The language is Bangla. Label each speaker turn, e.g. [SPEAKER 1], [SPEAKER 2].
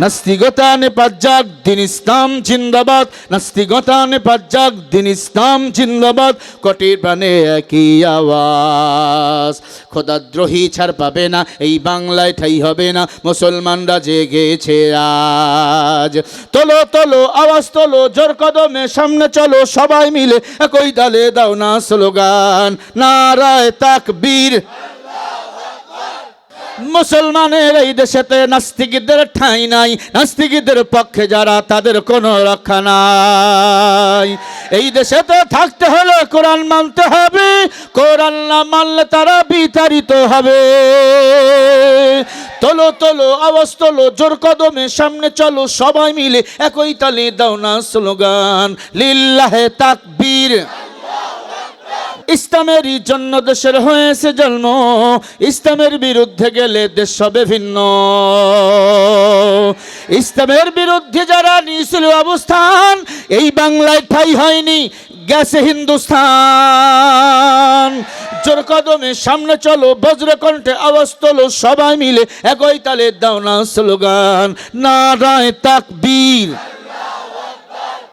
[SPEAKER 1] নাস্তিকতা নিপাত যাক, দিন ইসলাম জিন্দাবাদ। নাস্তিকতা নিপাত যাক, দিন ইসলাম জিন্দাবাদ। কোটির প্রাণে একই আওয়াজ, খোদাদ্রোহী ছাড় পাবে না, এই বাংলায় ঠাই হবে না, মুসলমানরা জেগেছে আজ। তোলো তোলো আওয়াজ তোলো, জোর কদমে সামনে চলো, সবাই মিলে একই তালে দাও না স্লোগান, নারায়ে তাকবীর। মুসলমানের এই দেশেতে নাস্তিকদের ঠাঁই নাই, নাস্তিকদের পক্ষে যারা তাদের কোনো রক্ষা নাই। এই দেশেতে থাকতে হলে কোরআন মানতে হবে, কোরআন না মানলে তারা বিতাড়িত হবে। তোলো তোলো আওয়াজ তোলো, জোর কদমে সামনে চলো, সবাই মিলে একই তালে দাও না স্লোগান, লিল্লাহে তাকবীর। ইসলামেরই জন্য দেশের হয়েছে জন্ম, ইসলামের বিরুদ্ধে গেলে দেশ হবে ভিন্ন। ইসলামের বিরুদ্ধে যারা নিয়েছিল অবস্থান, এই বাংলায় ঠাঁই হয়নি, গেছে হিন্দুস্তান। জোর কদমে সামনে চলো, বজ্রকণ্ঠে আওয়াজ তোলো, সবাই মিলে একই তালে দাও না স্লোগান, নারায়ে তাকবীর।